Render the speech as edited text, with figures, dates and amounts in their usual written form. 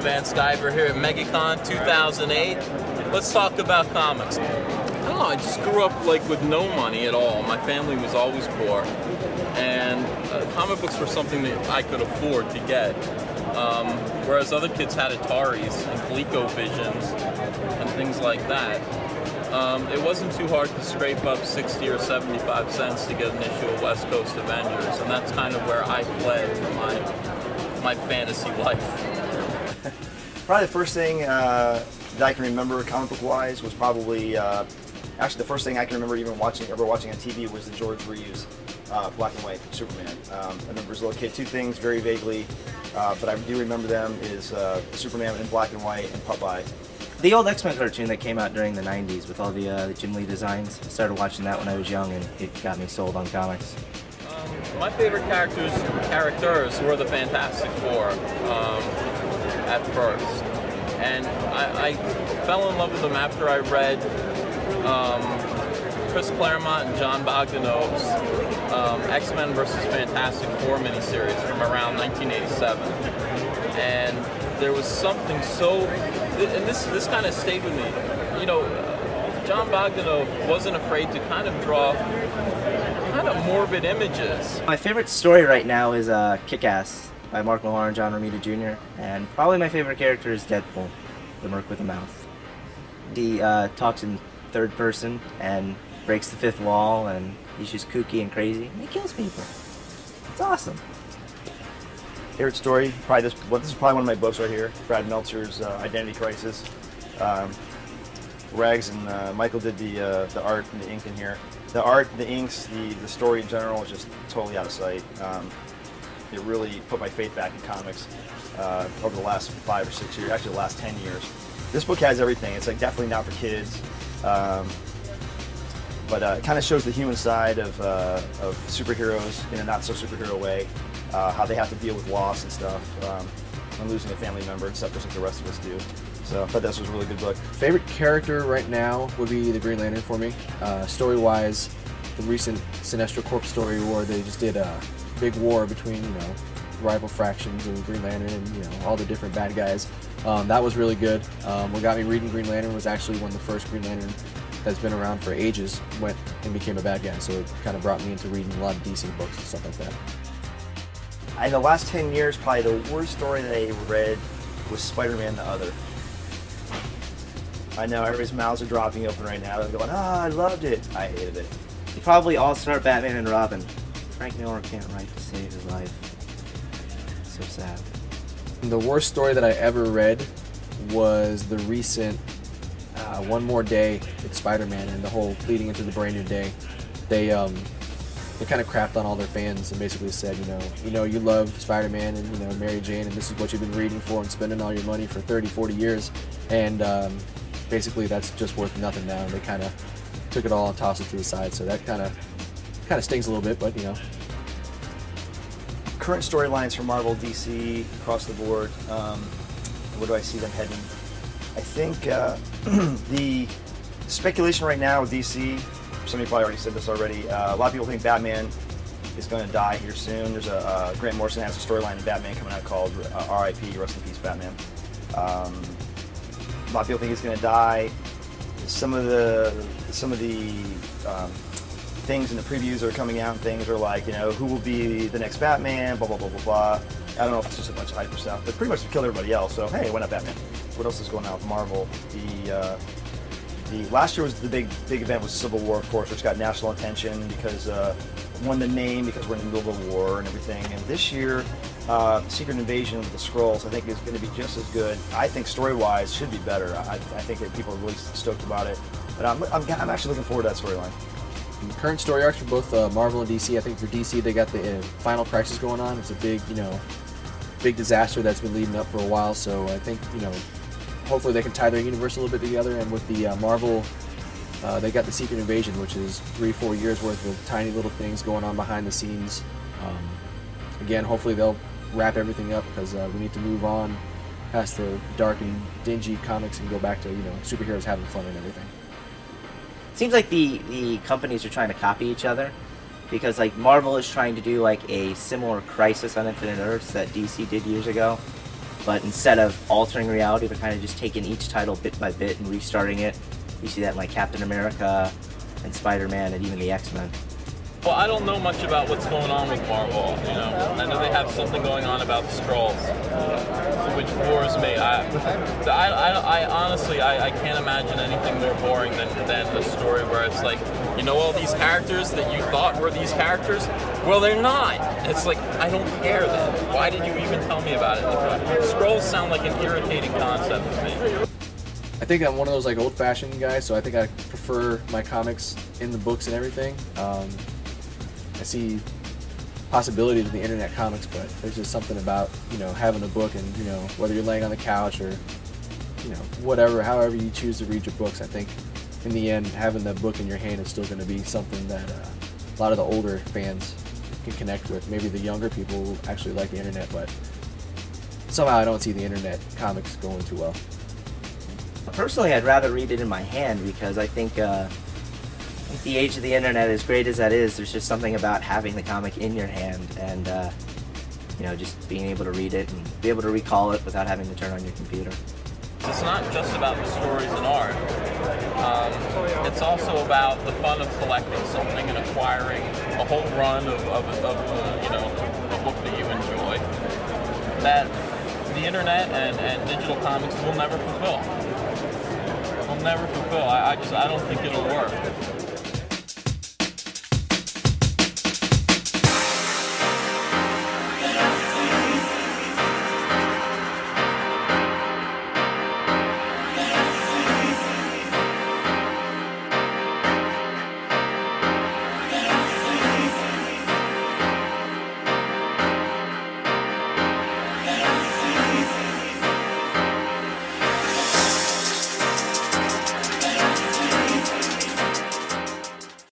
Van Sciver here at MegaCon 2008. Let's talk about comics. I don't know, I just grew up like with no money at all. My family was always poor, and comic books were something that I could afford to get. Whereas other kids had Ataris and ColecoVisions and things like that. It wasn't too hard to scrape up 60 or 75 cents to get an issue of West Coast Avengers, and that's kind of where I fled from my fantasy life. Probably the first thing that I can remember comic book wise was probably actually the first thing I can remember ever watching on TV was the George Reeves black and white Superman. I remember as a little kid two things very vaguely, but I do remember them is Superman in black and white and Popeye. The old X-Men cartoon that came out during the 90s with all the Jim Lee designs. I started watching that when I was young, and it got me sold on comics. My favorite characters were the Fantastic Four at first. And I fell in love with them after I read Chris Claremont and John Bogdanov's X-Men vs. Fantastic Four miniseries from around 1987. And there was something so, and this kind of stayed with me. You know, John Bogdanov wasn't afraid to kind of draw kind of morbid images. My favorite story right now is Kick-Ass by Mark Millar and John Romita Jr. And probably my favorite character is Deadpool, the Merc with a Mouth. He talks in third person and breaks the fifth wall, and he's just kooky and crazy, and he kills people. It's awesome. Favorite story? Probably this is probably one of my books right here. Brad Meltzer's Identity Crisis. Rags and Michael did the art and the ink in here. The art, the inks, the story in general is just totally out of sight. It really put my faith back in comics over the last 5 or 6 years, actually the last 10 years. This book has everything. It's like definitely not for kids, but it kind of shows the human side of superheroes in a not so superhero way. How they have to deal with loss and stuff, and losing a family member and stuff just like the rest of us do. So I thought this was a really good book. Favorite character right now would be the Green Lantern for me. Story-wise, the recent Sinestro Corps story where they just did a big war between, rival fractions of Green Lantern and, all the different bad guys. That was really good. What got me reading Green Lantern was actually when the first Green Lantern that's been around for ages went and became a bad guy. So it kind of brought me into reading a lot of DC books and stuff like that. In the last 10 years, probably the worst story that I read was Spider-Man the Other. I know everybody's mouths are dropping open right now. They're going, I loved it. I hated it. Probably All-Star Batman and Robin. Frank Miller can't write to save his life. So sad. The worst story that I ever read was the recent One More Day with Spider-Man and the whole leading into the brand new day. They kind of crapped on all their fans and basically said, you love Spider-Man and Mary Jane, and this is what you've been reading for and spending all your money for 30, 40 years, and basically that's just worth nothing now. And they kind of took it all and tossed it to the side, so that kind of stings a little bit, but Current storylines for Marvel, DC, across the board. Where do I see them heading? I think the speculation right now with DC, somebody probably already said this already, a lot of people think Batman is going to die here soon. There's Grant Morrison has a storyline in Batman coming out called R.I.P. Rest in Peace Batman. A lot of people think he's going to die. Some of the things in the previews that are coming out, and things are like, who will be the next Batman, blah, blah, blah, blah, blah. I don't know if it's just a bunch of hyper stuff, but pretty much killed everybody else, so hey, why not Batman? What else is going on with Marvel? The last year was the big event was Civil War, of course, which got national attention because won the name because we're in the middle of a war and everything. And this year, Secret Invasion of the Skrulls, I think is going to be just as good. I think story-wise should be better. I think that people are really stoked about it. But I'm actually looking forward to that storyline. The current story arcs for both Marvel and DC. I think for DC they got the Final Crisis going on. It's a big disaster that's been leading up for a while. So I think hopefully they can tie their universe a little bit together. And with the Marvel, they got the Secret Invasion, which is 3-4 years worth of tiny little things going on behind the scenes. Again, hopefully they'll wrap everything up because we need to move on past the dark and dingy comics and go back to superheroes having fun and everything. It seems like the companies are trying to copy each other, because like Marvel is trying to do like a similar Crisis on Infinite Earths that DC did years ago, but instead of altering reality, they're kind of just taking each title bit by bit and restarting it. You see that in like Captain America and Spider-Man and even the X-Men. Well, I don't know much about what's going on with Marvel, you know. I know they have something going on about the Skrulls, which bores me. I honestly, I can't imagine anything more boring than a story where it's like, you know, all these characters that you thought were these characters, well, they're not. It's like, I don't care then. Why did you even tell me about it? Skrulls sound like an irritating concept to me. I think I'm one of those like old-fashioned guys, so I think I prefer my comics in the books and everything. I see possibilities in the internet comics, but there's just something about, you know, having a book and, you know, whether you're laying on the couch or, you know, whatever, however you choose to read your books, I think in the end having that book in your hand is still going to be something that a lot of the older fans can connect with. Maybe the younger people will actually like the internet, but somehow I don't see the internet comics going too well. Personally, I'd rather read it in my hand because I think the age of the internet, as great as that is, there's just something about having the comic in your hand and, you know, just being able to read it and be able to recall it without having to turn on your computer. It's not just about the stories and art. It's also about the fun of collecting something and acquiring a whole run of you know, a book that you enjoy that the internet and digital comics will never fulfill. I don't think it'll work.